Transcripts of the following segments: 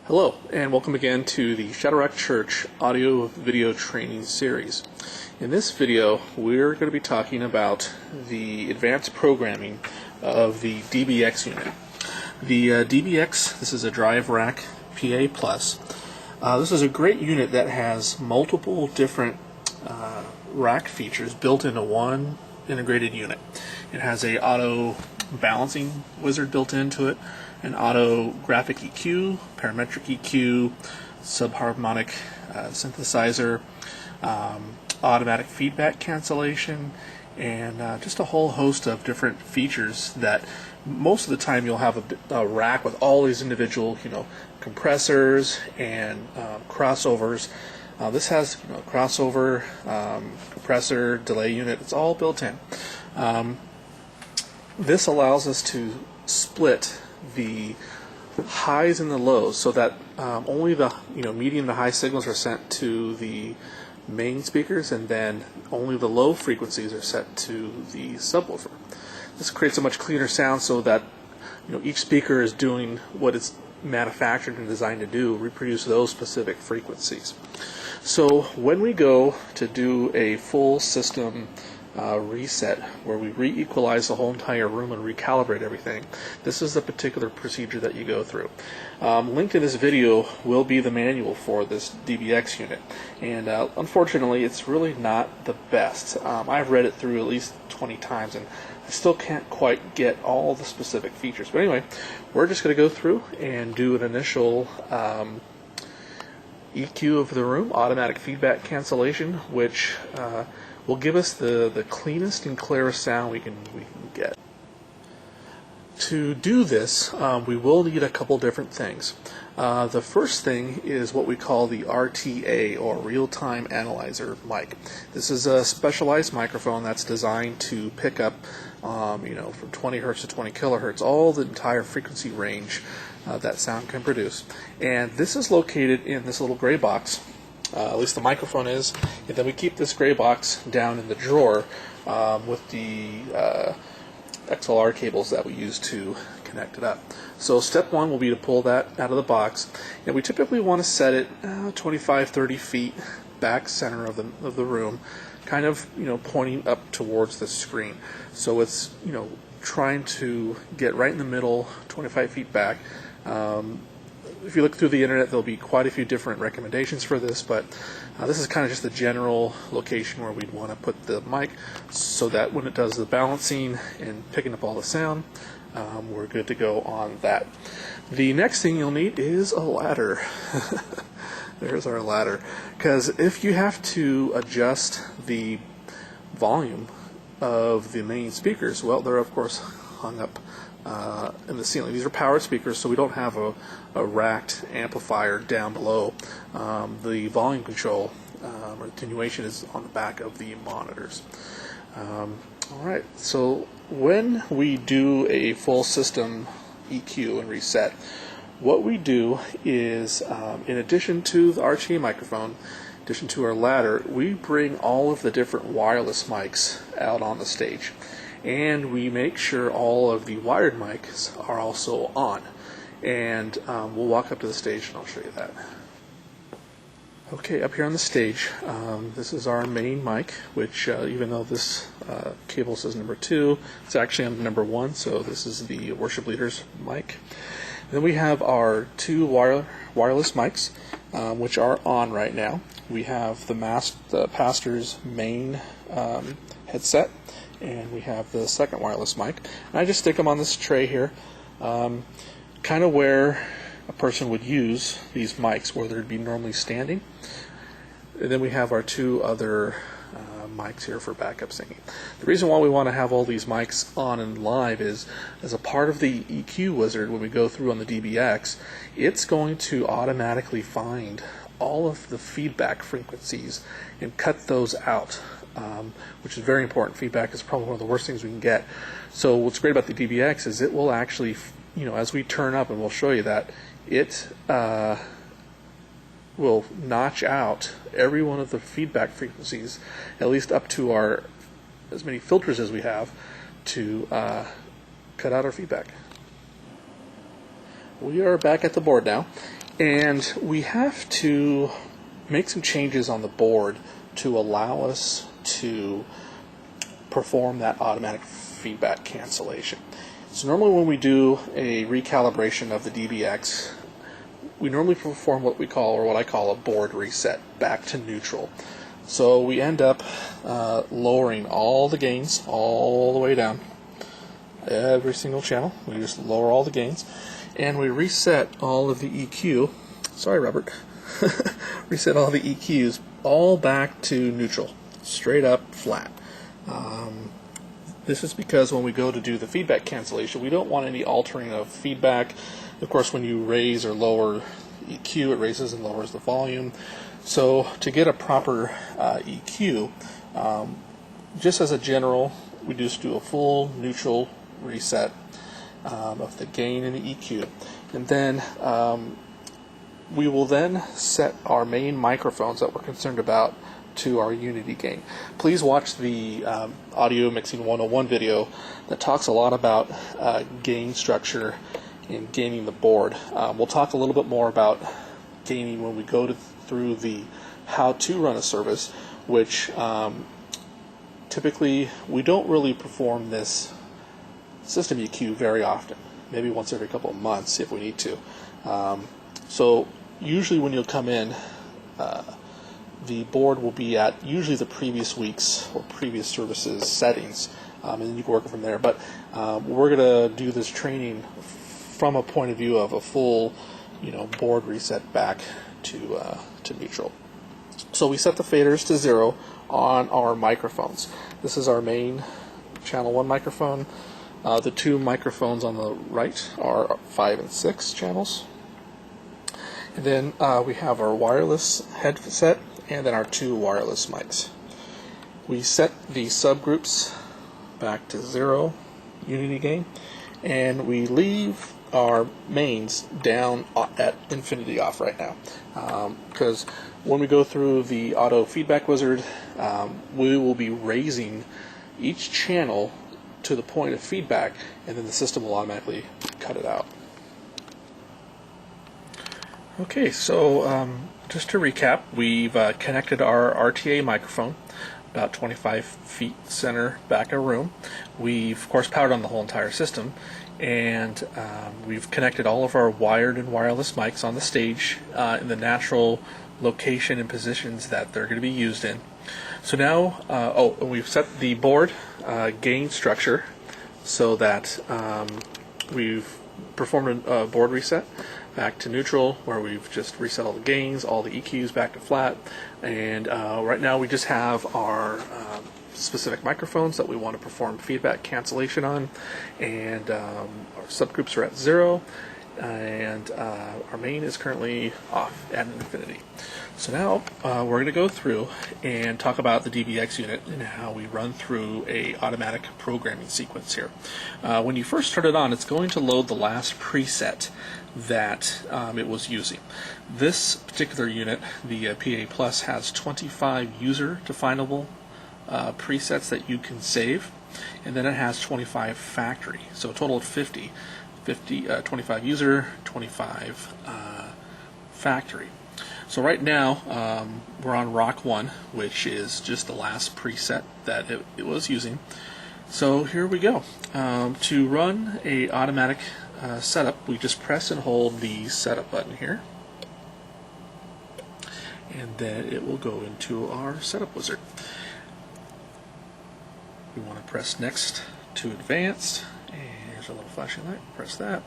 Hello, and welcome again to the Shadow Rack Church audio video training series. In this video, we're going to be talking about the advanced programming of the DBX unit. The DBX, this is a Drive Rack PA Plus. This is a great unit that has multiple different rack features built into one integrated unit. It has a auto balancing wizard built into it, an auto graphic EQ, parametric EQ, subharmonic synthesizer, automatic feedback cancellation, and just a whole host of different features that most of the time you'll have a rack with all these individual, compressors and crossovers. This has crossover, compressor, delay unit. It's all built in. This allows us to split the highs and the lows so that only the medium to high signals are sent to the main speakers, and then only the low frequencies are set to the subwoofer. This creates a much cleaner sound so that each speaker is doing what it's manufactured and designed to do, reproduce those specific frequencies. So when we go to do a full system reset, where we re-equalize the whole entire room and recalibrate everything, this is the particular procedure that you go through. Linked in this video will be the manual for this DBX unit, and unfortunately it's really not the best. I've read it through at least 20 times and I still can't quite get all the specific features. But anyway, we're just going to go through and do an initial EQ of the room, automatic feedback cancellation, which will give us the cleanest and clearest sound we can get. To do this, we will need a couple different things. The first thing is what we call the RTA, or real-time analyzer mic. This is a specialized microphone that's designed to pick up from 20 hertz to 20 kilohertz, all the entire frequency range that sound can produce. And this is located in this little gray box. At least the microphone is, and then we keep this gray box down in the drawer with the XLR cables that we use to connect it up. So step one will be to pull that out of the box, and we typically want to set it 25-30 feet back center of the room, kind of pointing up towards the screen. So it's trying to get right in the middle, 25 feet back. If you look through the internet, there'll be quite a few different recommendations for this, but this is kind of just the general location where we'd want to put the mic so that when it does the balancing and picking up all the sound, we're good to go on that. The next thing you'll need is a ladder. There's our ladder, because if you have to adjust the volume of the main speakers, well, they're of course hung up in the ceiling. These are powered speakers, so we don't have a racked amplifier down below. The volume control or attenuation is on the back of the monitors. Alright, so when we do a full system EQ and reset, what we do is, in addition to the RTA microphone, in addition to our ladder, we bring all of the different wireless mics out on the stage. And we make sure all of the wired mics are also on. And we'll walk up to the stage and I'll show you that. Okay, up here on the stage, this is our main mic, which even though this cable says number 2, it's actually on number 1, so this is the worship leader's mic. Then we have our 2 wireless mics, which are on right now. We have the pastor's main headset, and we have the second wireless mic. And I just stick them on this tray here, kind of where a person would use these mics, where they'd be normally standing. And then we have our 2 other mics here for backup singing. The reason why we want to have all these mics on and live is, as a part of the EQ wizard, when we go through on the DBX, it's going to automatically find all of the feedback frequencies and cut those out, which is very important. Feedback is probably one of the worst things we can get. So what's great about the DBX is it will actually, as we turn up, and we'll show you that, it will notch out every one of the feedback frequencies, at least up to as many filters as we have, to cut out our feedback. We are back at the board now, And we have to make some changes on the board to allow us to perform that automatic feedback cancellation. So normally when we do a recalibration of the DBX, we normally perform what we call, or what I call, a board reset back to neutral. So we end up lowering all the gains all the way down, every single channel. We just lower all the gains, and we reset all of the EQ. Sorry, Robert. Reset all the EQs all back to neutral, straight up flat. This is because when we go to do the feedback cancellation, we don't want any altering of feedback. Of course, when you raise or lower EQ, it raises and lowers the volume. So to get a proper EQ, just as a general, we just do a full neutral reset of the gain and the EQ. And then we will then set our main microphones that we're concerned about to our unity gain. Please watch the Audio Mixing 101 video that talks a lot about gain structure and gaining the board. We'll talk a little bit more about gaining when we go through the how to run a service, which typically we don't really perform this system EQ very often, maybe once every couple of months if we need to. So usually when you'll come in, the board will be at usually the previous week's or previous services settings, and then you can work it from there. But we're going to do this training from a point of view of a full, board reset back to neutral. So we set the faders to 0 on our microphones. This is our main channel 1 microphone. The two microphones on the right are 5 and 6 channels. And then we have our wireless headset and then our two wireless mics. We set the subgroups back to 0 unity gain, and we leave our mains down at infinity off right now, because when we go through the auto feedback wizard, we will be raising each channel to the point of feedback, and then the system will automatically cut it out. Okay, so just to recap, we've connected our RTA microphone about 25 feet center back of room. We've of course powered on the whole entire system, and we've connected all of our wired and wireless mics on the stage in the natural location and positions that they're going to be used in. So now, we've set the board gain structure so that we've performed a board reset back to neutral, where we've just reset all the gains, all the EQs back to flat, and right now we just have our specific microphones that we want to perform feedback cancellation on, and our subgroups are at 0, and our main is currently off at infinity. So now we're going to go through and talk about the DBX unit and how we run through a automatic programming sequence here. When you first start it on, it's going to load the last preset that it was using. This particular unit, the PA Plus, has 25 user definable presets that you can save, and then it has 25 factory, so a total of 50, 25 user, 25 factory. So right now we're on Rock 1, which is just the last preset that it was using. So here we go. To run a automatic setup, we just press and hold the setup button here, and then it will go into our setup wizard. We want to press next to advanced, and here's a little flashing light, press that.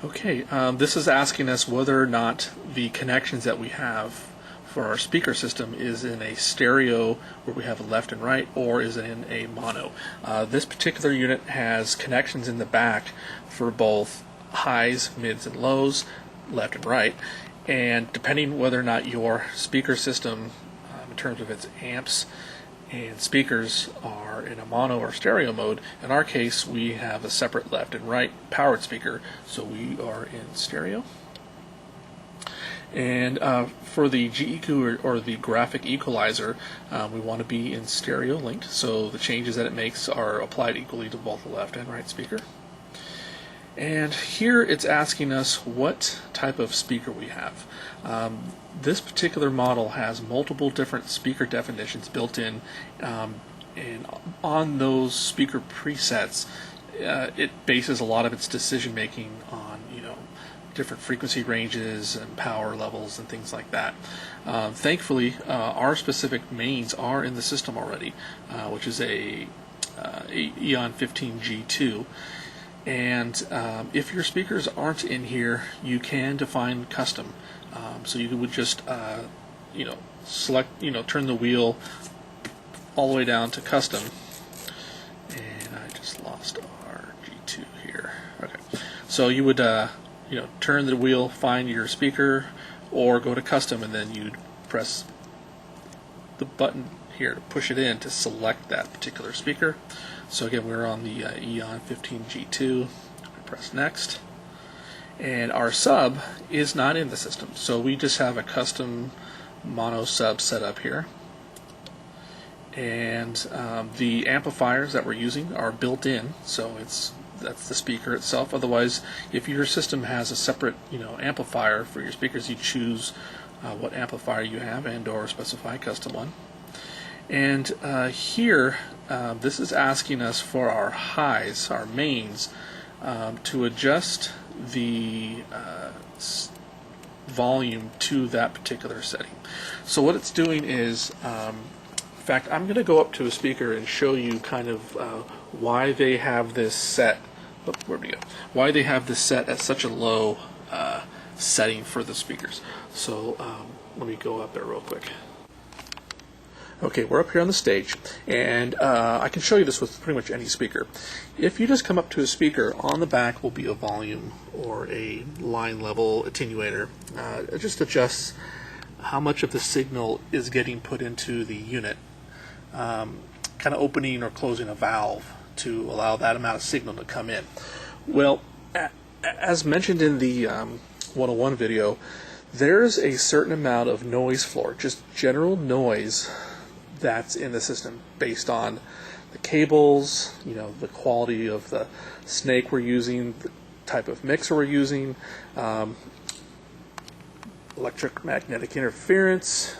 Okay, this is asking us whether or not the connections that we have for our speaker system is in a stereo where we have a left and right, or is it in a mono. This particular unit has connections in the back for both highs, mids, and lows, left and right, and depending whether or not your speaker system, in terms of its amps and speakers, are in a mono or stereo mode. In our case, we have a separate left and right powered speaker, so we are in stereo. And for the GEQ or the graphic equalizer, we want to be in stereo linked, so the changes that it makes are applied equally to both the left and right speaker. And here it's asking us what type of speaker we have. This particular model has multiple different speaker definitions built in, and on those speaker presets, it bases a lot of its decision making on different frequency ranges and power levels and things like that. Thankfully, our specific mains are in the system already, which is a Eon 15G2. And if your speakers aren't in here, you can define custom. So you would just select, turn the wheel all the way down to custom. And I just lost our G2 here. Okay, so you would turn the wheel, find your speaker, or go to custom, and then you'd press the button here to push it in to select that particular speaker. So again, we're on the Eon 15G2. Press next, and our sub is not in the system, so we just have a custom mono sub set up here. And the amplifiers that we're using are built in, so that's the speaker itself. Otherwise, if your system has a separate amplifier for your speakers, you choose what amplifier you have and/or specify a custom one. And here, this is asking us for our highs, our mains, to adjust the volume to that particular setting. So what it's doing is, in fact, I'm going to go up to a speaker and show you kind of why they have this set. Where we go? Why they have this set at such a low setting for the speakers. So let me go up there real quick. Okay, we're up here on the stage, and I can show you this with pretty much any speaker. If you just come up to a speaker, on the back will be a volume or a line level attenuator. It just adjusts how much of the signal is getting put into the unit, kind of opening or closing a valve to allow that amount of signal to come in. Well, as mentioned in the 101 video, there's a certain amount of noise floor, just general noise, that's in the system based on the cables, the quality of the snake we're using, the type of mixer we're using, electromagnetic interference,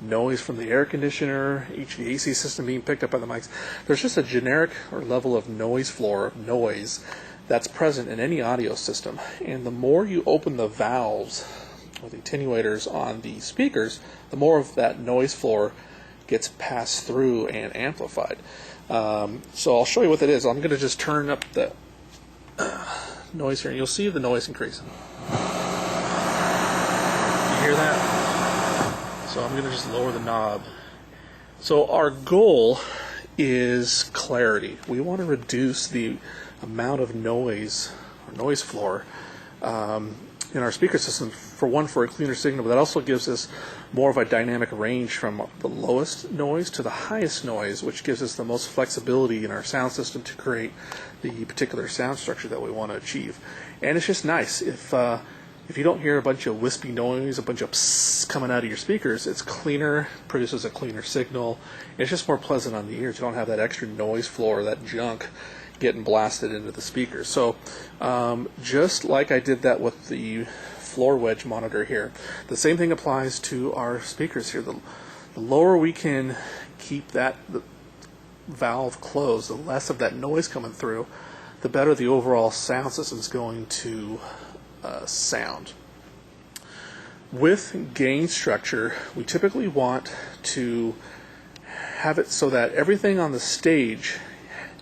noise from the air conditioner, HVAC system being picked up by the mics. There's just a generic or level of noise floor, noise, that's present in any audio system. And the more you open the valves or the attenuators on the speakers, the more of that noise floor gets passed through and amplified. So I'll show you what that is. I'm going to just turn up the noise here, and you'll see the noise increasing. You hear that? So I'm going to just lower the knob. So our goal is clarity. We want to reduce the amount of noise or noise floor in our speaker system, for a cleaner signal, but that also gives us more of a dynamic range from the lowest noise to the highest noise, which gives us the most flexibility in our sound system to create the particular sound structure that we want to achieve. And it's just nice if you don't hear a bunch of wispy noise, a bunch of psst coming out of your speakers. It's cleaner, produces a cleaner signal. It's just more pleasant on the ears. You don't have that extra noise floor, that junk getting blasted into the speakers. So just like I did that with the floor wedge monitor here, the same thing applies to our speakers here. The lower we can keep the valve closed, the less of that noise coming through, the better the overall sound system is going to sound. With gain structure, we typically want to have it so that everything on the stage,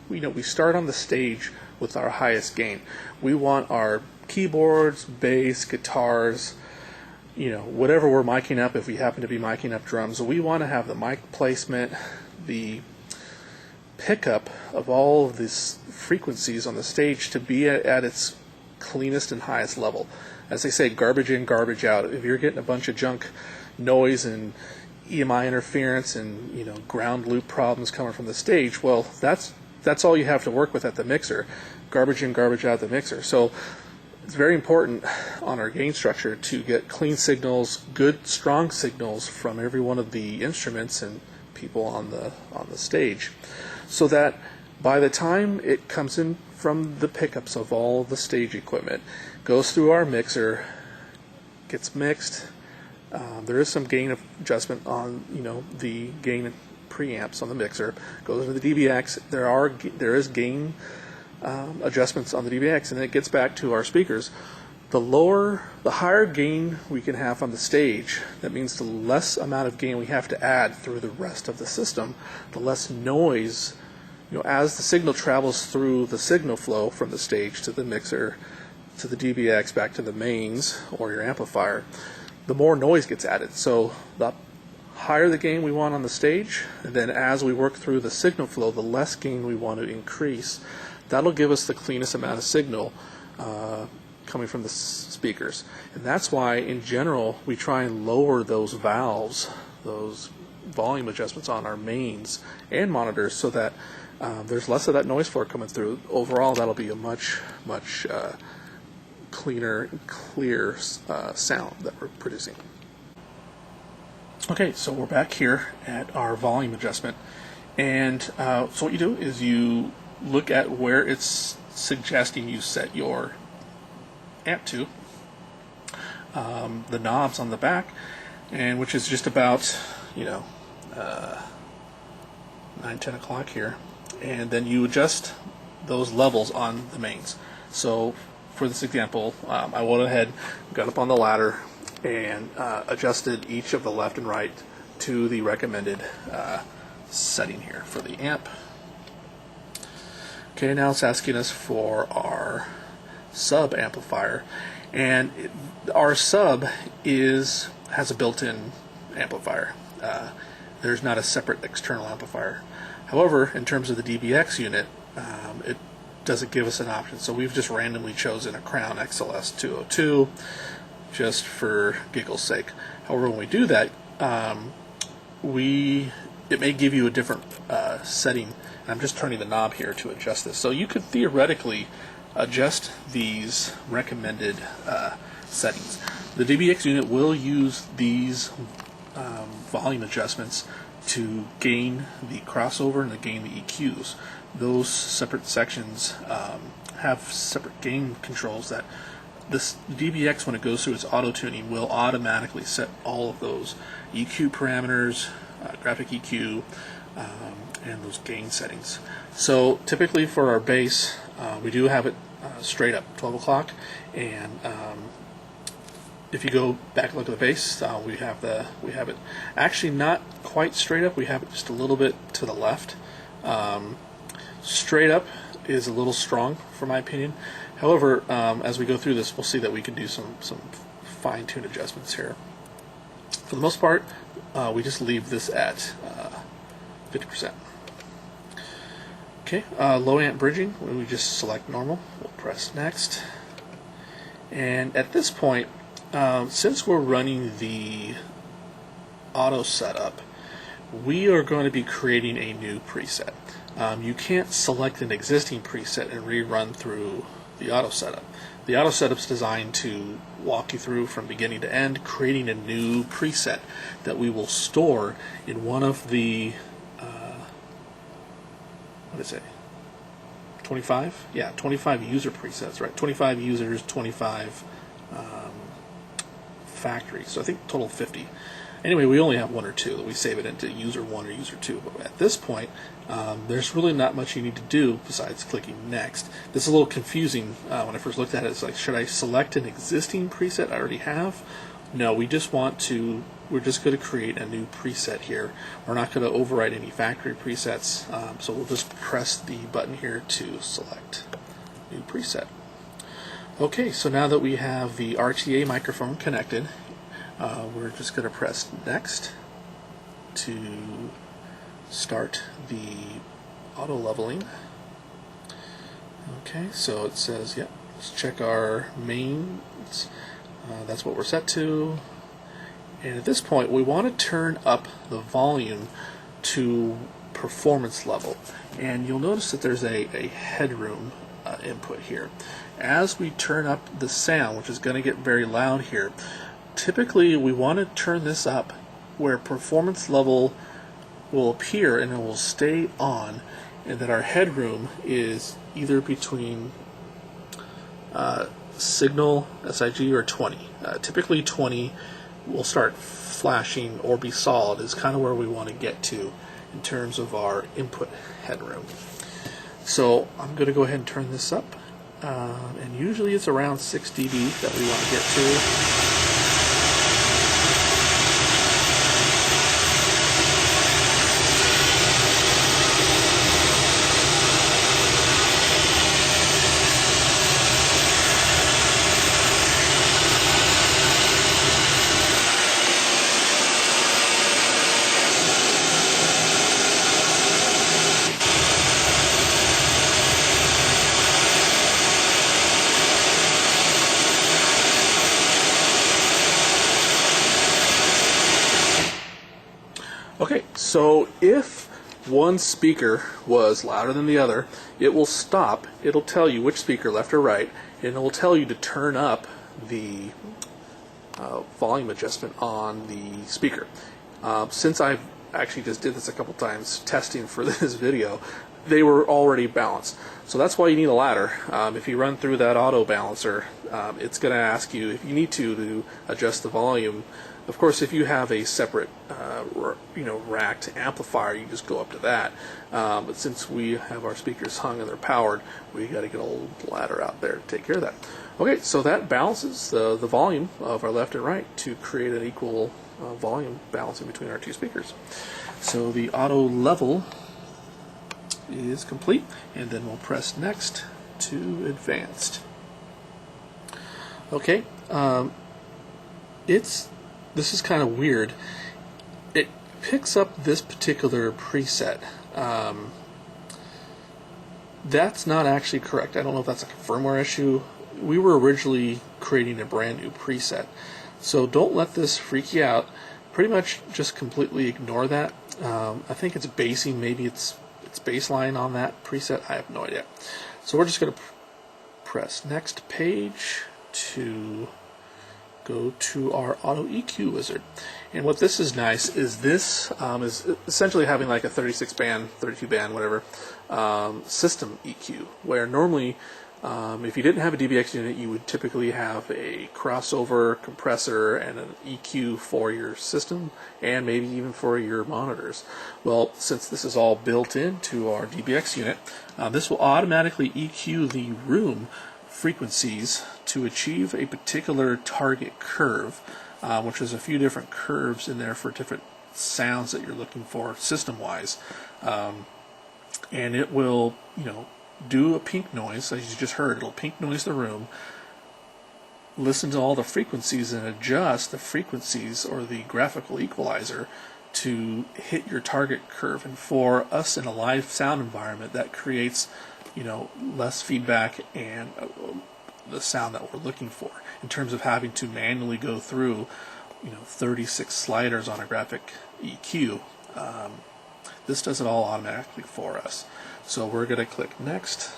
we start on the stage with our highest gain. We want our keyboards, bass, guitars, whatever we're miking up, if we happen to be miking up drums. We want to have the mic placement, the pickup of all of these frequencies on the stage to be at its cleanest and highest level. As they say, garbage in, garbage out. If you're getting a bunch of junk noise and EMI interference and ground loop problems coming from the stage, well, that's all you have to work with at the mixer. Garbage in, garbage out the mixer. So it's very important on our gain structure to get clean signals, good, strong signals from every one of the instruments and people on the stage, so that by the time it comes in from the pickups of all the stage equipment, goes through our mixer, gets mixed. There is some gain adjustment on the gain preamps on the mixer. Goes into the DBX. There is gain adjustments on the DBX, and then it gets back to our speakers. The higher gain we can have on the stage, that means the less amount of gain we have to add through the rest of the system, the less noise. As the signal travels through the signal flow from the stage to the mixer, to the DBX, back to the mains or your amplifier, the more noise gets added. So the higher the gain we want on the stage, and then as we work through the signal flow, the less gain we want to increase. That'll give us the cleanest amount of signal coming from the speakers. And that's why, in general, we try and lower those valves, those volume adjustments on our mains and monitors, so that there's less of that noise floor coming through. Overall, that'll be a much cleaner and clear sound that we're producing. Okay, so we're back here at our volume adjustment, and so what you do is you look at where it's suggesting you set your amp to, the knobs on the back, and which is just about 9-10 o'clock here, and then you adjust those levels on the mains. So for this example, I went ahead, got up on the ladder, and adjusted each of the left and right to the recommended setting here for the amp. Okay, now it's asking us for our sub amplifier, and our sub has a built-in amplifier. There's not a separate external amplifier. However, in terms of the DBX unit, it doesn't give us an option, so we've just randomly chosen a Crown XLS 202 just for giggle's sake. However, when we do that, it may give you a different setting. I'm just turning the knob here to adjust this. So you could theoretically adjust these recommended settings. The DBX unit will use these volume adjustments to gain the crossover and to gain the EQs. Those separate sections have separate gain controls that this DBX, when it goes through its auto tuning, will automatically set all of those EQ parameters, graphic EQ, and those gain settings. So typically for our bass, we do have it straight up 12 o'clock, and if you go back and look at the bass, we have it actually not quite straight up. We have it just a little bit to the left. Straight up is a little strong, for my opinion. However, as we go through this, we'll see that we can do some fine-tuned adjustments here. For the most part, we just leave this at 50%. Okay, low amp bridging, we just select normal. We'll press next. And at this point, since we're running the auto setup, we are going to be creating a new preset. You can't select an existing preset and rerun through the auto setup. The auto setup is designed to walk you through from beginning to end, creating a new preset that we will store in one of the 25? Yeah, 25 user presets, right? 25 users, 25 factories. So I think total 50. Anyway, we only have one or two that we save it into user 1 or user 2. But at this point, there's really not much you need to do besides clicking next. This is a little confusing. When I first looked at it, it's like, should I select an existing preset I already have? No, we're just going to create a new preset here. We're not going to override any factory presets, so we'll just press the button here to select new preset. Okay, so now that we have the RTA microphone connected, we're just going to press next to start the auto leveling. Okay, so it says, yeah, let's check our mains. That's what we're set to. And at this point, we want to turn up the volume to performance level. And you'll notice that there's a headroom input here. As we turn up the sound, which is going to get very loud here, typically we want to turn this up where performance level will appear and it will stay on, and that our headroom is either between signal, SIG, or 20. Typically 20 will start flashing or be solid is kind of where we want to get to in terms of our input headroom. So I'm going to go ahead and turn this up, and usually it's around 6 dB that we want to get to. Okay, so if one speaker was louder than the other, it will stop. It'll tell you which speaker, left or right, and it will tell you to turn up the volume adjustment on the speaker. Since I've actually just did this a couple times testing for this video, they were already balanced. So that's why you need a ladder. If you run through that auto balancer, it's going to ask you if you need to adjust the volume. Of course, if you have a separate racked amplifier, you just go up to that. But since we have our speakers hung and they're powered, we got to get a little ladder out there to take care of that. Okay, so that balances the volume of our left and right to create an equal volume balancing between our two speakers. So the auto level is complete, and then we'll press next to advanced. Okay, this is kind of weird. It picks up this particular preset. That's not actually correct. I don't know if that's a firmware issue. We were originally creating a brand new preset, so don't let this freak you out. Pretty much just completely ignore that. I think it's basing, maybe it's baseline on that preset. I have no idea. So we're just going to press next page to go to our auto EQ wizard. And what this is nice is this is essentially having like a 36 band, 32 band, whatever system EQ, where normally if you didn't have a DBX unit, you would typically have a crossover compressor and an EQ for your system and maybe even for your monitors. Well, since this is all built into our DBX unit, this will automatically EQ the room frequencies to achieve a particular target curve, which is a few different curves in there for different sounds that you're looking for system-wise. And it will, do a pink noise, as you just heard. It'll pink noise the room, listen to all the frequencies, and adjust the frequencies or the graphical equalizer to hit your target curve. And for us in a live sound environment, that creates less feedback and the sound that we're looking for, in terms of having to manually go through 36 sliders on a graphic EQ. This does it all automatically for us. So we're going to click next.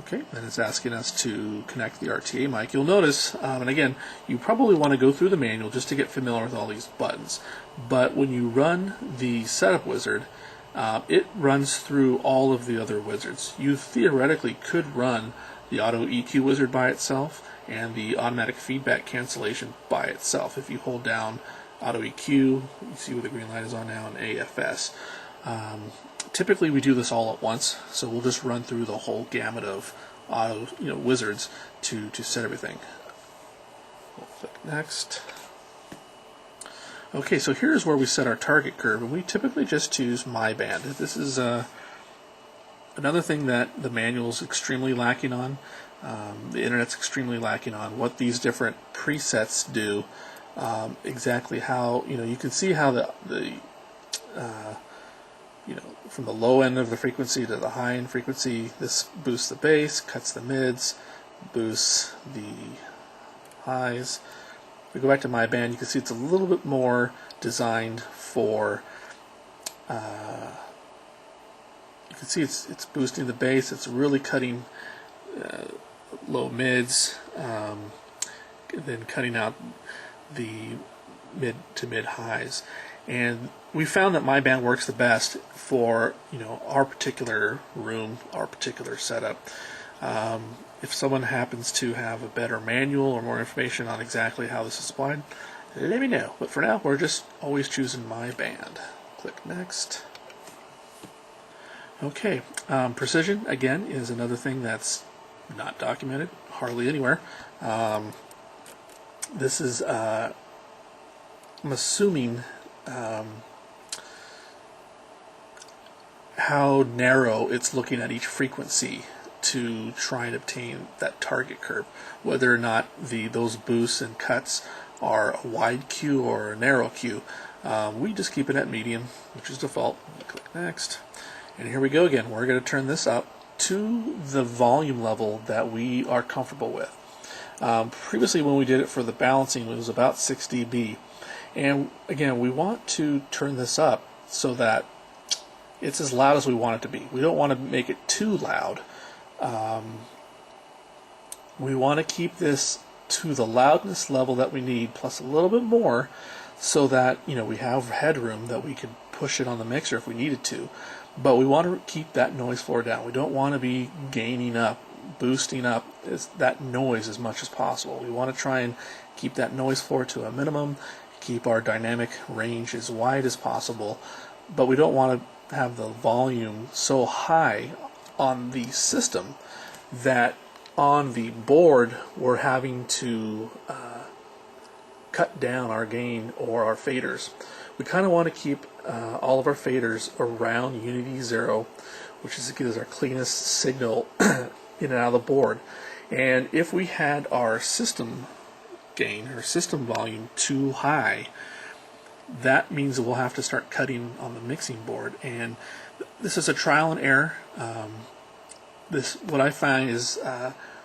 Okay, then it's asking us to connect the RTA mic. You'll notice, and again, you probably want to go through the manual just to get familiar with all these buttons. But when you run the setup wizard, it runs through all of the other wizards. You theoretically could run the auto EQ wizard by itself and the automatic feedback cancellation by itself. If you hold down auto EQ, you see where the green light is on now, and AFS. Typically we do this all at once, so we'll just run through the whole gamut of auto wizards to set everything. We'll click next. Okay, so here's where we set our target curve, and we typically just choose my band. This is another thing that the manual is extremely lacking on. The internet's extremely lacking on what these different presets do. Exactly how you can see how the from the low end of the frequency to the high end frequency, this boosts the bass, cuts the mids, boosts the highs. If we go back to my band, you can see it's a little bit more designed for you can see it's boosting the bass, it's really cutting low mids, then cutting out the mid to mid highs. And we found that my band works the best for our particular room, our particular setup. If someone happens to have a better manual or more information on exactly how this is applied, let me know. But for now, we're just always choosing my band. Click next. Okay, precision again is another thing that's not documented hardly anywhere. This is I'm assuming how narrow it's looking at each frequency to try and obtain that target curve, whether or not those boosts and cuts are a wide Q or a narrow Q. We just keep it at medium, which is default. Click next, and here we go again. We're going to turn this up to the volume level that we are comfortable with. Previously, when we did it for the balancing, it was about 6 dB, and again, we want to turn this up so that it's as loud as we want it to be. We don't want to make it too loud. We want to keep this to the loudness level that we need, plus a little bit more, so that we have headroom that we could push it on the mixer if we needed to. But we want to keep that noise floor down. We don't want to be gaining up, boosting up that noise as much as possible. We want to try and keep that noise floor to a minimum, keep our dynamic range as wide as possible, but we don't want to have the volume so high on the system that on the board we're having to cut down our gain or our faders. We kind of want to keep all of our faders around Unity 0, which is our cleanest signal in and out of the board. And if we had our system gain or system volume too high, that means we'll have to start cutting on the mixing board. And this is a trial and error. What I find is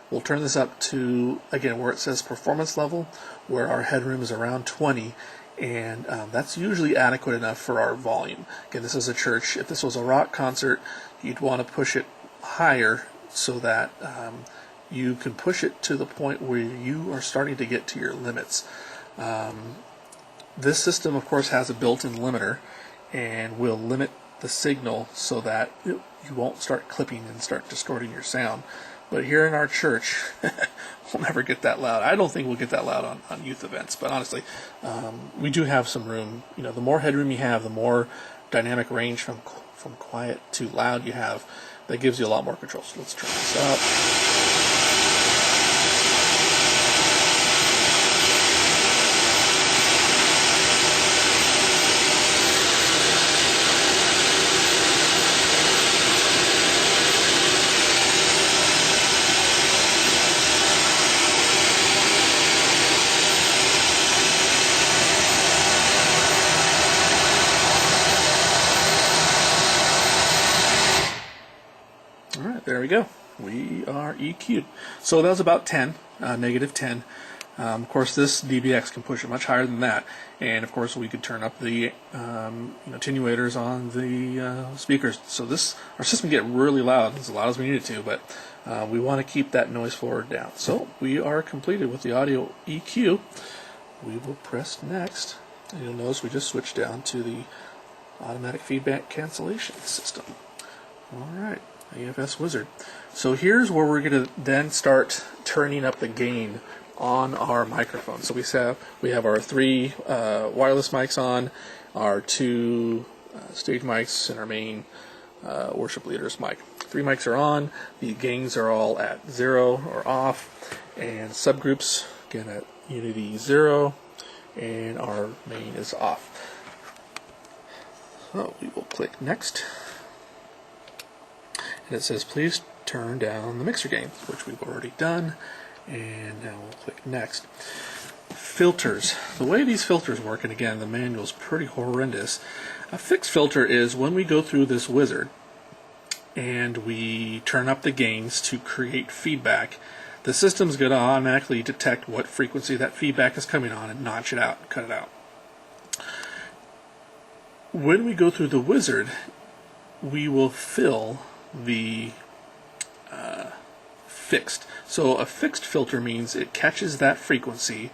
we'll turn this up to, again, where it says performance level, where our headroom is around 20, and that's usually adequate enough for our volume. Again, this is a church. If this was a rock concert, you'd want to push it higher so that you can push it to the point where you are starting to get to your limits. This system, of course, has a built-in limiter and will limit the signal so that you won't start clipping and start distorting your sound. But here in our church, we'll never get that loud. I don't think we'll get that loud on youth events, but honestly, we do have some room. The more headroom you have, the more dynamic range from quiet to loud you have. That gives you a lot more control. So let's turn this up. There we go. We are EQ'd. So that was about 10, negative 10. Of course, this DBX can push it much higher than that. And of course, we could turn up the attenuators on the speakers. So our system can get really loud, as loud as we need it to, but we want to keep that noise floor down. So we are completed with the audio EQ. We will press next. And you'll notice we just switched down to the automatic feedback cancellation system. All right. AFS Wizard. So here's where we're going to then start turning up the gain on our microphone. So we have our 3 wireless mics on, our 2 stage mics, and our main worship leader's mic. 3 mics are on. The gains are all at 0 or off, and subgroups again at Unity 0, and our main is off. So we will click next. And it says, please turn down the mixer gain, which we've already done. And now we'll click next. Filters. The way these filters work, and again, the manual is pretty horrendous. A fixed filter is when we go through this wizard and we turn up the gains to create feedback, the system's going to automatically detect what frequency that feedback is coming on and notch it out, cut it out. When we go through the wizard, we will fill the fixed. So a fixed filter means it catches that frequency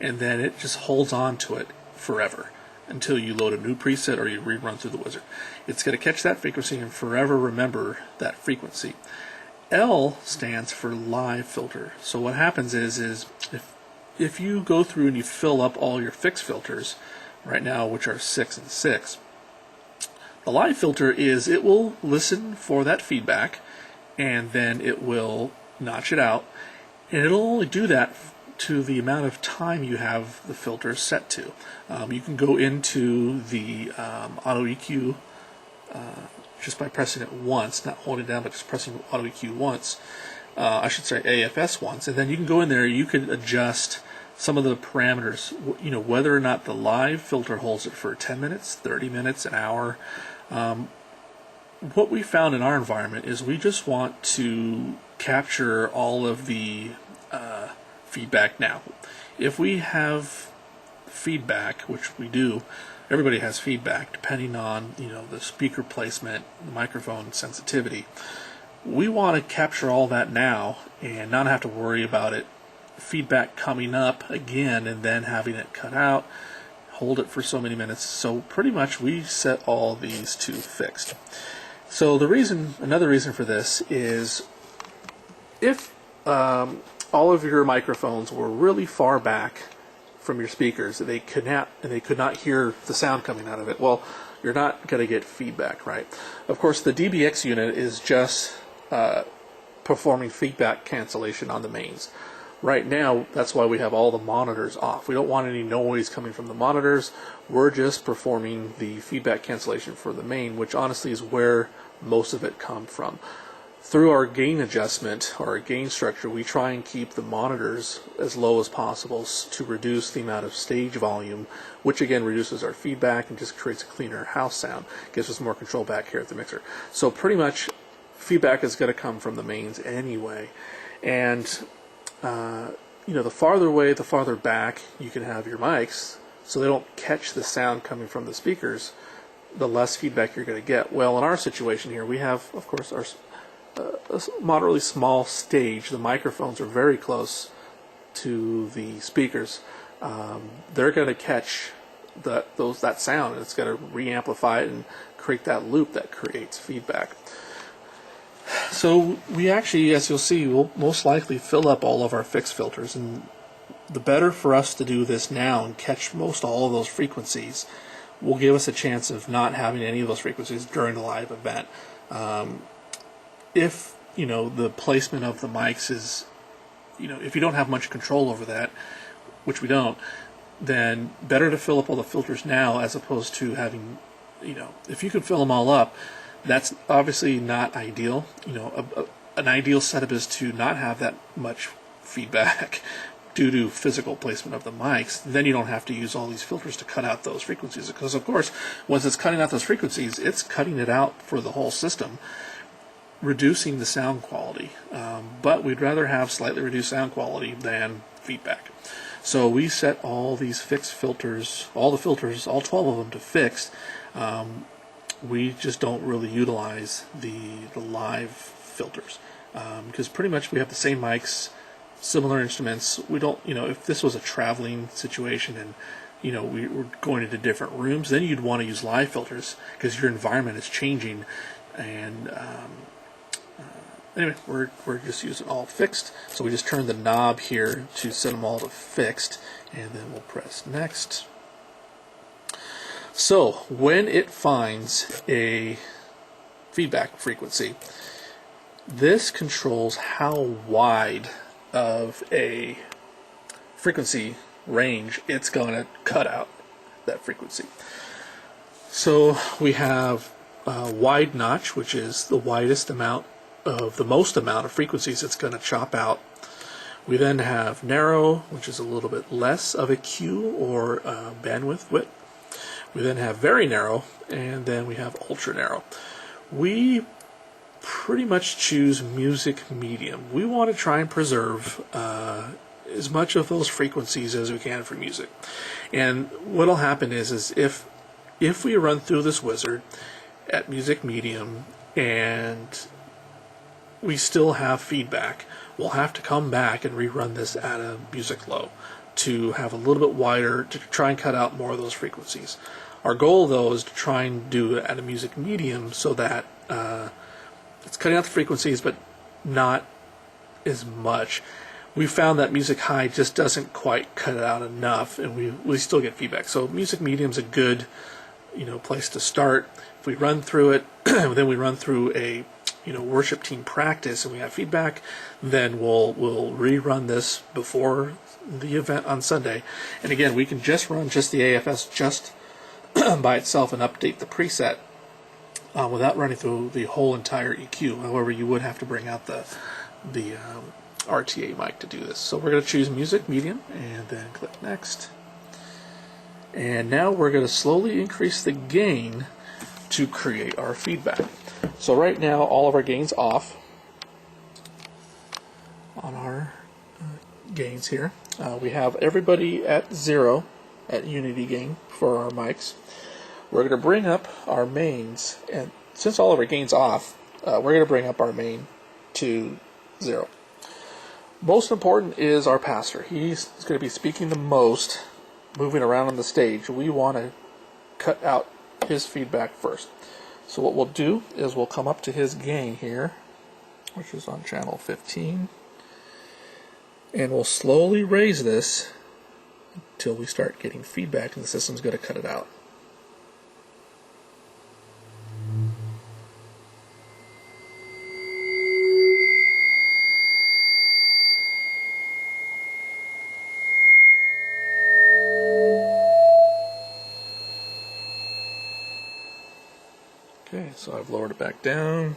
and then it just holds on to it forever. until you load a new preset or you rerun through the wizard. It's going to catch that frequency and forever remember that frequency. L stands for live filter. So what happens is if you go through and you fill up all your fixed filters right now, which are 6 and 6, the live filter is it will listen for that feedback and then it will notch it out, and it'll only do that to the amount of time you have the filter set to. You can go into the auto EQ just by pressing it once, not holding it down, but just pressing auto EQ once. I should say AFS once, and then you can go in there. You can adjust some of the parameters. You know, whether or not the live filter holds it for 10 minutes, 30 minutes, an hour. What we found in our environment is we just want to capture all of the feedback now. If we have feedback, which we do, everybody has feedback depending on, you know, the speaker placement, the microphone sensitivity. We want to capture all that now and not have to worry about it feedback coming up again and then having it cut out, hold it for so many minutes. So pretty much we set all these to fixed. So another reason for this is if all of your microphones were really far back from your speakers, they could not hear the sound coming out of it. Well, you're not going to get feedback, right? Of course, the DBX unit is just performing feedback cancellation on the mains. Right now, that's why we have all the monitors off. We don't want any noise coming from the monitors. We're just performing the feedback cancellation for the main, which honestly is where most of it comes from. Through our gain adjustment or our gain structure, we try and keep the monitors as low as possible to reduce the amount of stage volume, which again reduces our feedback and just creates a cleaner house sound, gives us more control back here at the mixer. So pretty much feedback is going to come from the mains anyway. And you know, the farther away, the farther back you can have your mics so they don't catch the sound coming from the speakers, the less feedback you're going to get. Well, in our situation here, we have, of course, our a moderately small stage. The microphones are very close to the speakers. They're going to catch that sound, and it's going to re-amplify it and create that loop that creates feedback. So we actually, as you'll see, will most likely fill up all of our fixed filters, and the better for us to do this now and catch most all of those frequencies will give us a chance of not having any of those frequencies during the live event. If, you know, the placement of the mics is, you know, if you don't have much control over that, which we don't, then better to fill up all the filters now as opposed to having, you know, if you could fill them all up, that's obviously not ideal. You know, an ideal setup is to not have that much feedback due to physical placement of the mics. Then you don't have to use all these filters to cut out those frequencies, because of course, once it's cutting out those frequencies, it's cutting it out for the whole system, reducing the sound quality. But we'd rather have slightly reduced sound quality than feedback. So we set all these fixed filters, all the filters, all 12 of them to fixed. We just don't really utilize the live filters because pretty much we have the same mics, similar instruments. We don't, you know, if this was a traveling situation and, you know, we were going into different rooms, then you'd want to use live filters because your environment is changing. And anyway, we're just using all fixed. So we just turn the knob here to set them all to fixed, and then we'll press next. So when it finds a feedback frequency, this controls how wide of a frequency range it's going to cut out that frequency. So we have wide notch, which is the widest amount of the most amount of frequencies it's going to chop out. We then have narrow, which is a little bit less of a Q or bandwidth width. We then have very narrow, and then we have ultra narrow. We pretty much choose music medium. We want to try and preserve as much of those frequencies as we can for music. And what'll happen is if we run through this wizard at music medium and we still have feedback, we'll have to come back and rerun this at a music low. to have a little bit wider to try and cut out more of those frequencies. Our goal, though, is to try and do it at a music medium so that it's cutting out the frequencies, but not as much. We found that music high just doesn't quite cut it out enough, and we still get feedback. So music medium's a good, place to start. If we run through it, then we run through a worship team practice, and we have feedback. Then we'll rerun this before the event on Sunday. And again, we can just run just the AFS just by itself and update the preset without running through the whole entire EQ. However, you would have to bring out the RTA mic to do this. So we're going to choose music medium and then click next. And now we're going to slowly increase the gain to create our feedback. So right now all of our gain's off on our gains here. We have everybody at 0 at unity gain for our mics. We're going to bring up our mains, and since all of our gain's off, we're going to bring up our main to 0. Most important is our pastor. He's going to be speaking the most, moving around on the stage. We want to cut out his feedback first. So what we'll do is we'll come up to his gain here, which is on channel 15, and we'll slowly raise this until we start getting feedback, and the system's going to cut it out. Okay, so I've lowered it back down.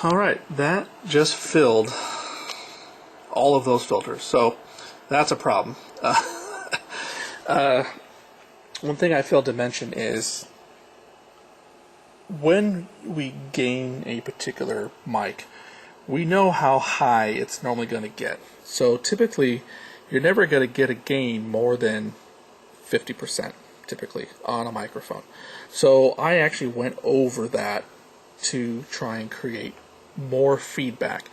Alright, that just filled all of those filters, so that's a problem. One thing I failed to mention is when we gain a particular mic, we know how high it's normally going to get. So typically, you're never going to get a gain more than 50%. Typically on a microphone. So I actually went over that to try and create more feedback.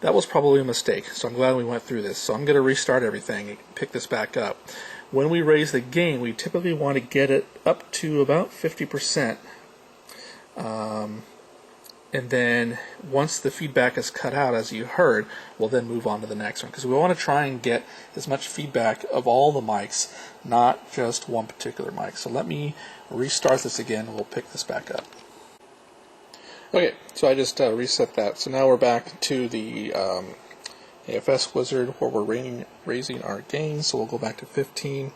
That was probably a mistake, so I'm glad we went through this. So I'm going to restart everything and pick this back up. When we raise the gain, we typically want to get it up to about 50%. And then once the feedback is cut out, as you heard, we'll then move on to the next one, because we want to try and get as much feedback of all the mics, not just one particular mic. So let me restart this again, and we'll pick this back up. Okay, so I just reset that. So now we're back to the AFS wizard where we're raising our gain. So we'll go back to 15,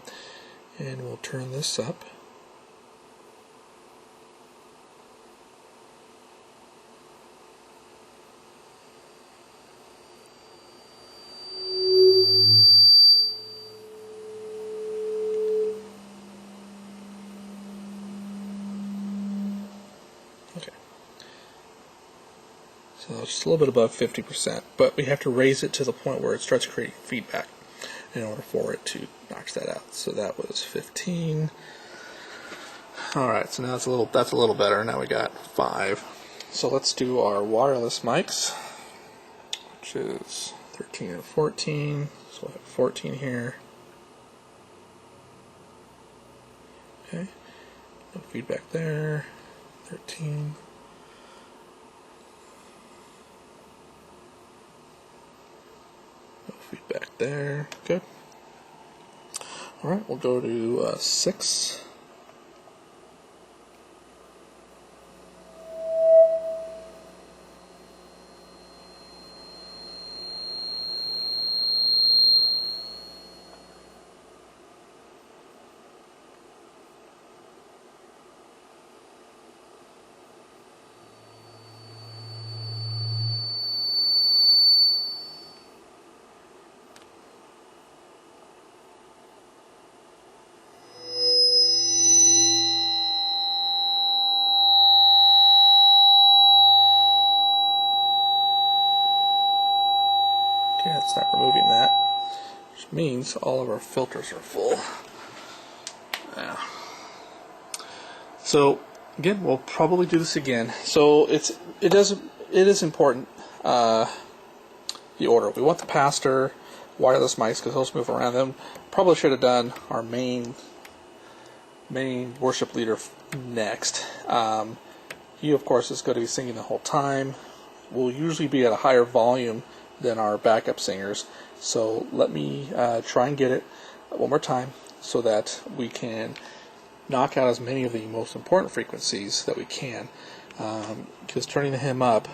and we'll turn this up. Okay. So just a little bit above 50%, but we have to raise it to the point where it starts creating feedback in order for it to notch that out. So that was 15. Alright, so now that's a little better. Now we got 5. So let's do our wireless mics, which is 13 and 14. So we'll have 14 here. Okay. No feedback there. 13. No feedback there. Good. Alright, we'll go to 6. Okay, let's start removing that, which means all of our filters are full. Yeah. So again, we'll probably do this again. So it is important the order. We want the pastor, wireless mics, because those move around them. Probably should have done our main worship leader next. He, of course, is going to be singing the whole time. We'll usually be at a higher volume than our backup singers. So let me try and get it one more time so that we can knock out as many of the most important frequencies that we can. Because turning the hymn up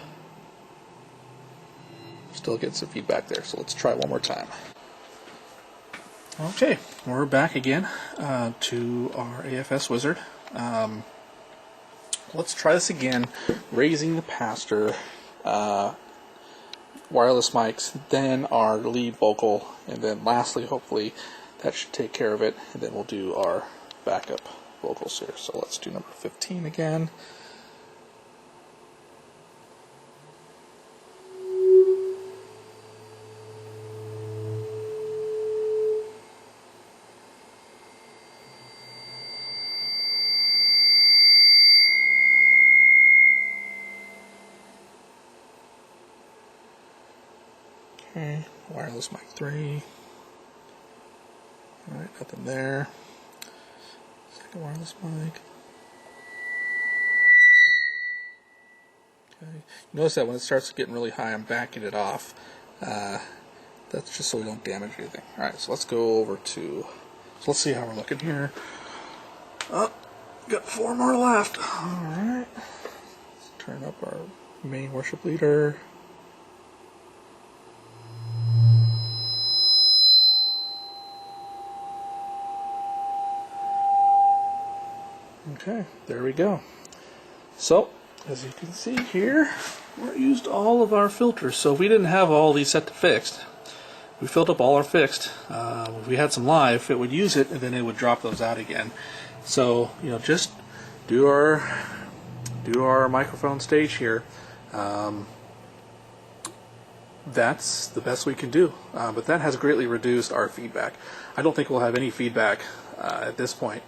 still gets some feedback there. So let's try it one more time. Okay, we're back again to our AFS wizard. Let's try this again, raising the pastor, wireless mics, then our lead vocal, and then lastly, hopefully, that should take care of it, and then we'll do our backup vocals here. So let's do number 15 again. Okay, wireless mic 3. Alright, nothing there. Second wireless mic. Okay. Notice that when it starts getting really high, I'm backing it off. That's just so we don't damage anything. Alright, so let's go over to... So let's see how we're looking here. Oh, got 4 more left. Alright. Let's turn up our main worship leader. Okay, there we go. So, as you can see here, we used all of our filters. So if we didn't have all these set to fixed, we filled up all our fixed. If we had some live, it would use it, and then it would drop those out again. So, just do our microphone stage here. That's the best we can do. But that has greatly reduced our feedback. I don't think we'll have any feedback at this point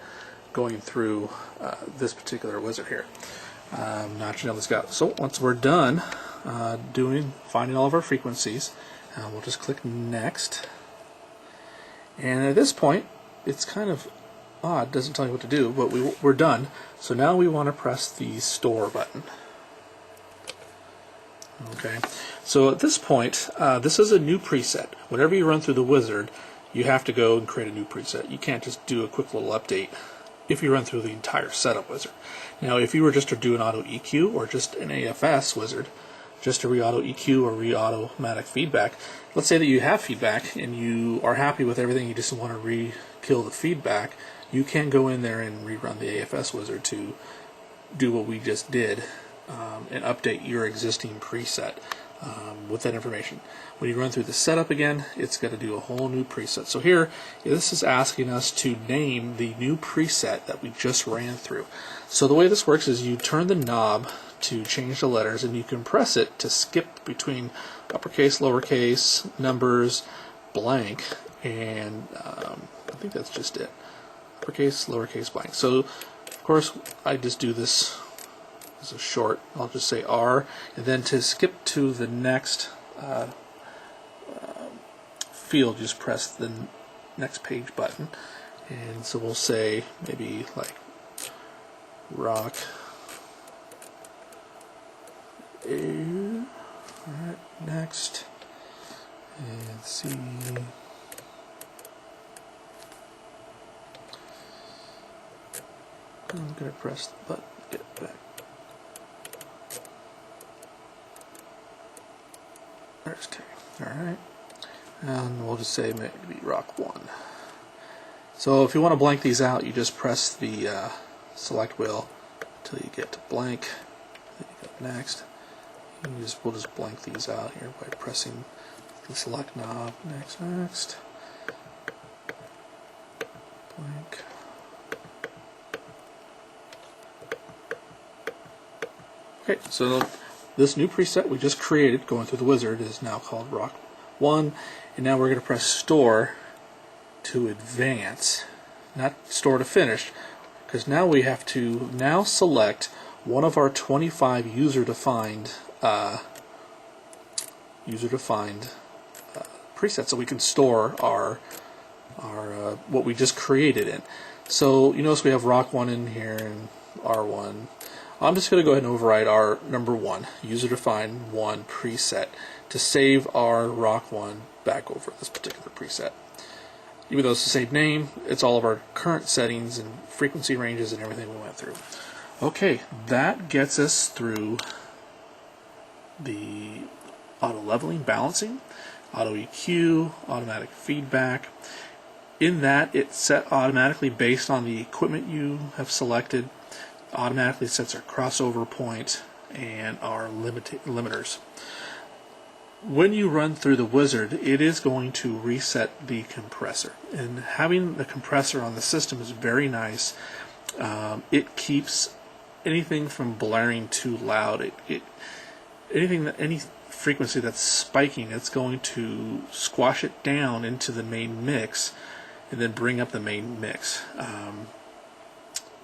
going through this particular wizard here. Not you know this guy. So once we're done finding all of our frequencies, we'll just click next. And at this point, it's kind of odd, doesn't tell you what to do, but we're done. So now we want to press the store button. Okay. So at this point, this is a new preset. Whenever you run through the wizard, you have to go and create a new preset. You can't just do a quick little update if you run through the entire setup wizard. Now, if you were just to do an auto EQ or just an AFS wizard, just to re-auto EQ or re-automatic feedback, let's say that you have feedback and you are happy with everything, you just want to re-kill the feedback, you can go in there and rerun the AFS wizard to do what we just did and update your existing preset with that information. When you run through the setup again, it's going to do a whole new preset. So here, this is asking us to name the new preset that we just ran through. So the way this works is you turn the knob to change the letters, and you can press it to skip between uppercase, lowercase, numbers, blank, and I think that's just it. Uppercase, lowercase, blank. So, of course, I just do this as a short. I'll just say R, and then to skip to the next field, just press the next page button. And so we'll say maybe like rock A. Alright, next. And C. I'm going to press the button to get back. There's K. Alright. And we'll just say maybe rock 1. So if you want to blank these out, you just press the select wheel until you get to blank. Then you go next. We'll just blank these out here by pressing the select knob. Next. Blank. Okay, so this new preset we just created going through the wizard is now called Rock 1, and now we're going to press Store to advance, not Store to finish, because now we have to now select one of our 25 user-defined preset so we can store our what we just created in. So you notice we have Rock 1 in here and R1. I'm just going to go ahead and override our number 1, user defined 1 preset, to save our Rock 1 back over this particular preset. Even though it's the same name, it's all of our current settings and frequency ranges and everything we went through. Okay, that gets us through the auto leveling, balancing, auto EQ, automatic feedback. In that, it's set automatically based on the equipment you have selected. Automatically sets our crossover point and our limiters. When you run through the wizard, it is going to reset the compressor. And having the compressor on the system is very nice. It keeps anything from blaring too loud. Any frequency that's spiking, it's going to squash it down into the main mix and then bring up the main mix.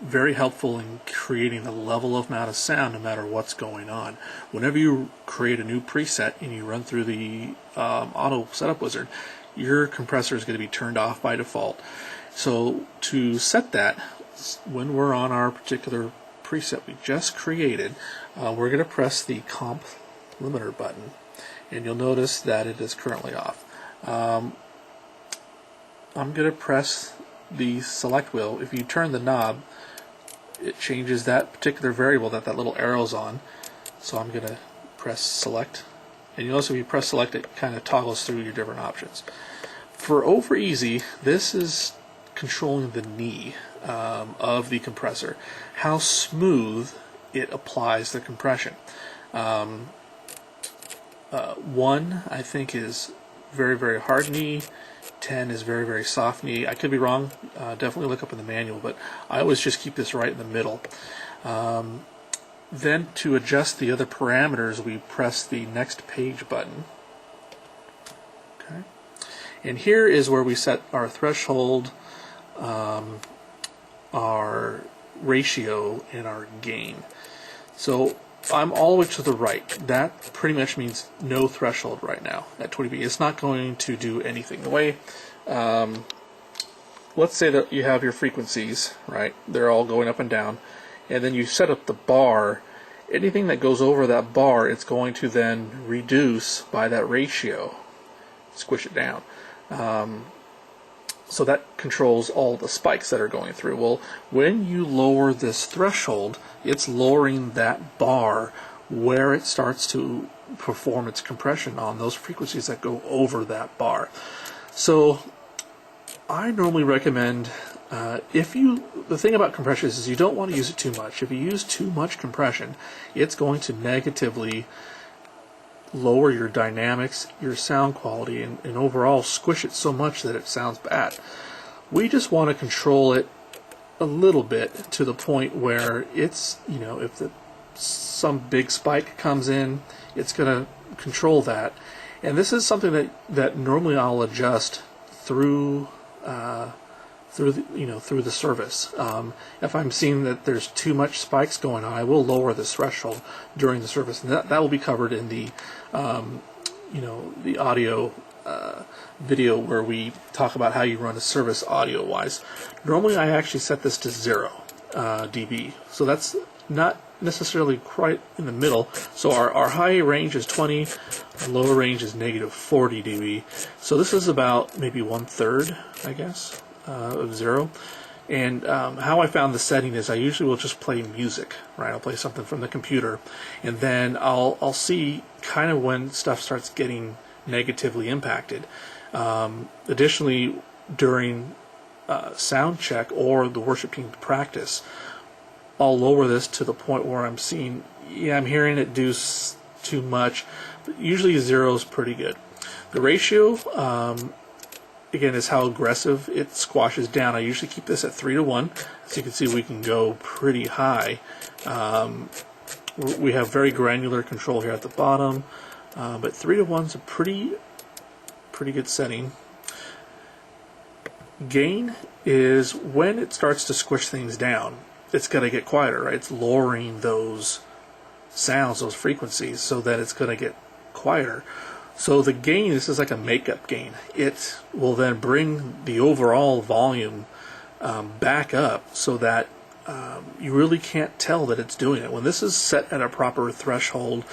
Very helpful in creating the level of amount of sound no matter what's going on. Whenever you create a new preset and you run through the auto setup wizard, your compressor is going to be turned off by default. So to set that, when we're on our particular preset we just created, we're going to press the comp limiter button, and you'll notice that it is currently off. I'm going to press the select wheel. If you turn the knob, it changes that particular variable that little arrow's on. So I'm going to press select, and you'll also, if you press select, it kind of toggles through your different options. For over easy, this is controlling the knee of the compressor, how smooth it applies the compression. 1, I think, is very, very hard knee. 10 is very, very soft knee. I could be wrong. Definitely look up in the manual, but I always just keep this right in the middle. Then to adjust the other parameters, we press the next page button. Okay. And here is where we set our threshold, our ratio, and our gain. So I'm all the way to the right. That pretty much means no threshold right now at 20 dB. It's not going to do anything. The way, let's say that you have your frequencies, right? They're all going up and down, and then you set up the bar. Anything that goes over that bar, it's going to then reduce by that ratio, squish it down. So that controls all the spikes that are going through. Well, when you lower this threshold, it's lowering that bar where it starts to perform its compression on those frequencies that go over that bar. So I normally recommend, the thing about compression is you don't want to use it too much. If you use too much compression, it's going to negatively lower your dynamics, your sound quality, and overall squish it so much that it sounds bad. We just want to control it a little bit to the point where it's, if some big spike comes in, it's going to control that. And this is something that normally I'll adjust through the service. If I'm seeing that there's too much spikes going on, I will lower this threshold during the service, and that will be covered in the the audio video where we talk about how you run a service audio wise. Normally I actually set this to 0 dB, so that's not necessarily quite in the middle. So our high range is 20, our lower range is -40 dB. So this is about maybe 1/3, I guess, of 0. And how I found the setting is I usually will just play music, right? I'll play something from the computer, and then I'll see kind of when stuff starts getting negatively impacted. Additionally, during sound check or the worship team practice, I'll lower this to the point where I'm seeing, I'm hearing it do too much, but usually 0 is pretty good. The ratio, again, is how aggressive it squashes down. I usually keep this at 3:1. As you can see, we can go pretty high. We have very granular control here at the bottom, but 3:1 is a pretty good setting. Gain is when it starts to squish things down. It's going to get quieter, right? It's lowering those sounds, those frequencies, so that it's going to get quieter. So the gain, this is like a makeup gain. It will then bring the overall volume back up so that you really can't tell that it's doing it. When this is set at a proper threshold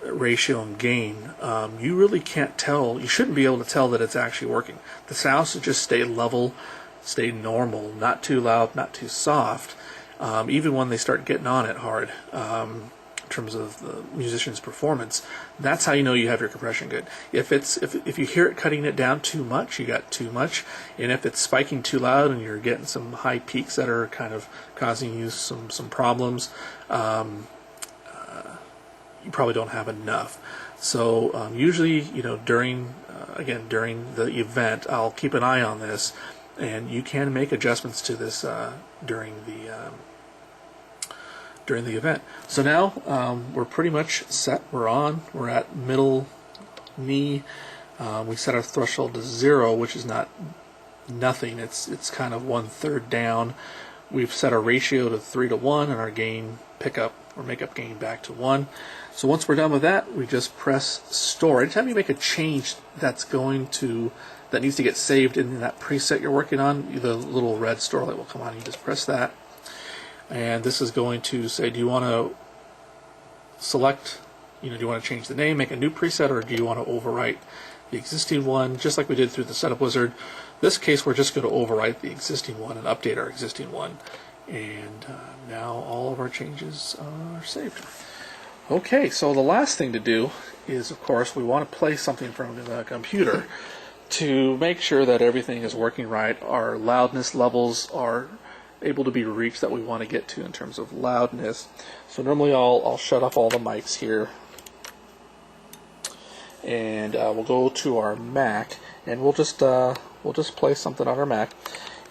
ratio and gain, you really can't tell, you shouldn't be able to tell that it's actually working. The sound should just stay level, stay normal, not too loud, not too soft, even when they start getting on it hard. In terms of the musician's performance, that's how you know you have your compression good. If you hear it cutting it down too much, you got too much, and if it's spiking too loud and you're getting some high peaks that are kind of causing you some problems, you probably don't have enough. So usually, during the event, I'll keep an eye on this, and you can make adjustments to this during the event. So now we're pretty much set. We're at middle knee. We set our threshold to 0, which is not nothing. It's kind of 1/3 down. We've set our ratio to 3:1 and our gain pickup or makeup gain back to 1. So once we're done with that, we just press store. Anytime you make a change that needs to get saved in that preset you're working on, the little red store light will come on. You just press that. And this is going to say, do you want to select, do you want to change the name, make a new preset, or do you want to overwrite the existing one, just like we did through the setup wizard? In this case, we're just going to overwrite the existing one and update our existing one. And now all of our changes are saved. Okay, so the last thing to do is, of course, we want to play something from the computer to make sure that everything is working right. Our loudness levels are able to be reached that we want to get to in terms of loudness. So normally I'll shut off all the mics here, and we'll go to our Mac, and we'll just play something on our Mac.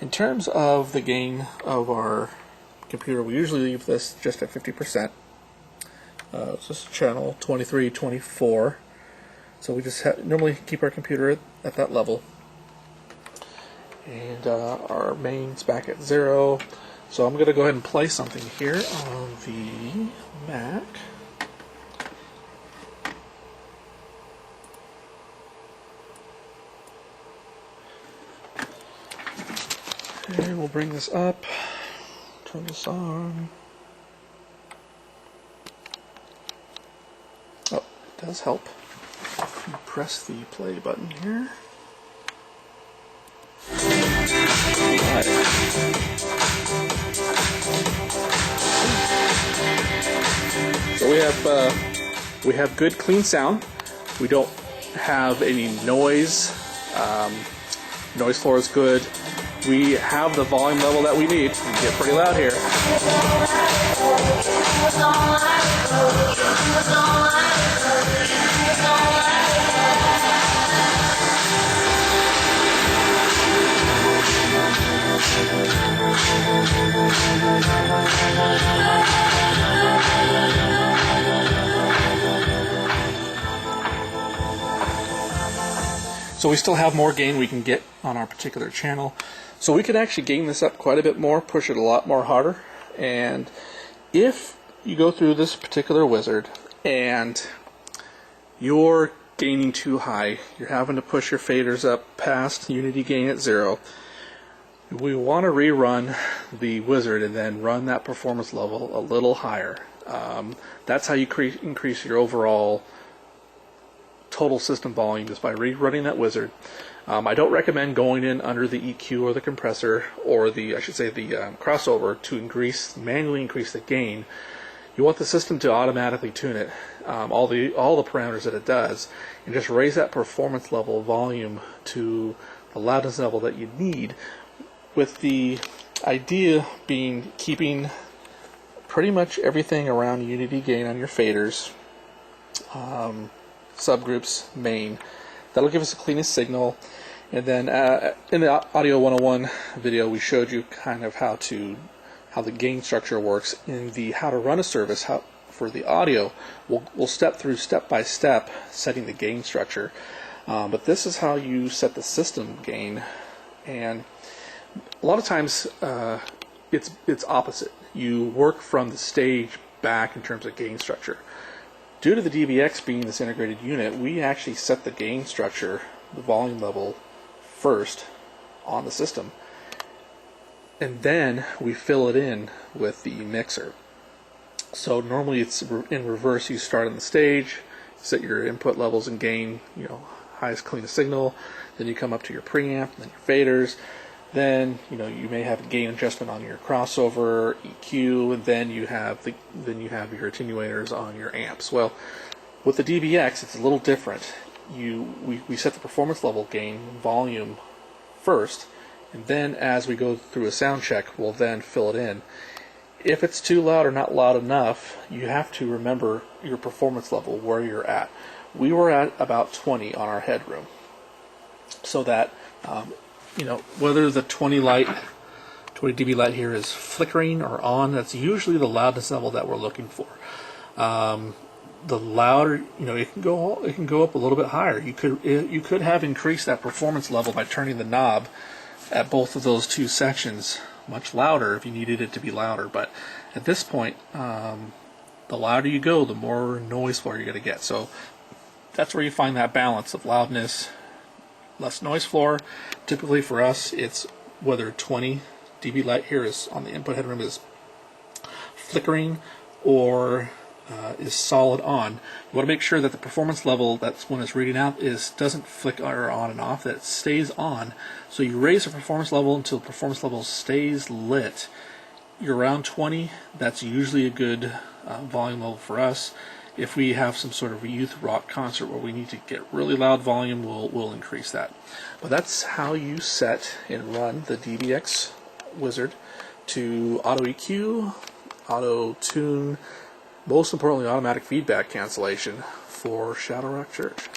In terms of the gain of our computer, we usually leave this just at 50%. It's just channel 23, 24. So we just normally keep our computer at that level. And our main's back at 0. So I'm going to go ahead and play something here on the Mac. And we'll bring this up, turn this on. Oh, it does help. You press the play button here. Right. So we have good clean sound. We don't have any noise. Noise floor is good. We have the volume level that we need. We can get pretty loud here. So we still have more gain we can get on our particular channel. So we could actually gain this up quite a bit more, push it a lot more harder. And if you go through this particular wizard and you're gaining too high, you're having to push your faders up past unity gain at 0, we want to rerun the wizard and then run that performance level a little higher. That's how you increase your overall total system volume, just by rerunning that wizard. I don't recommend going in under the EQ or the compressor or the crossover to manually increase the gain. You want the system to automatically tune it, all the parameters that it does, and just raise that performance level volume to the loudness level that you need, with the idea being keeping pretty much everything around unity gain on your faders, subgroups, main. That'll give us the cleanest signal. And then in the Audio 101 video, we showed you kind of how the gain structure works. In the how to run a service for the audio, we'll step through step by step setting the gain structure. But this is how you set the system gain. And a lot of times it's opposite. You work from the stage back in terms of gain structure. Due to the DBX being this integrated unit, we actually set the gain structure, the volume level, first on the system. And then we fill it in with the mixer. So normally it's in reverse. You start on the stage, set your input levels and gain, highest, cleanest signal. Then you come up to your preamp, then your faders. Then you may have a gain adjustment on your crossover, EQ, and then you have your attenuators on your amps. Well, with the DBX, it's a little different. We set the performance level gain volume first, and then as we go through a sound check, we'll then fill it in. If it's too loud or not loud enough, you have to remember your performance level, where you're at. We were at about 20 on our headroom, so that whether the 20 dB light here is flickering or on, that's usually the loudness level that we're looking for. The louder, it can go up a little bit higher. You could have increased that performance level by turning the knob at both of those two sections much louder if you needed it to be louder. But at this point, the louder you go, the more noise floor you're going to get. So that's where you find that balance of loudness, less noise floor. Typically for us, it's whether 20 dB light here is on the input headroom is flickering or is solid on. You want to make sure that the performance level that's when it's reading out doesn't flicker on and off, that it stays on. So you raise the performance level until the performance level stays lit. You're around 20. That's usually a good volume level for us. If we have some sort of youth rock concert where we need to get really loud volume, we'll increase that. But that's how you set and run the DBX Wizard to auto EQ, auto tune, most importantly automatic feedback cancellation for Shadow Rock Church.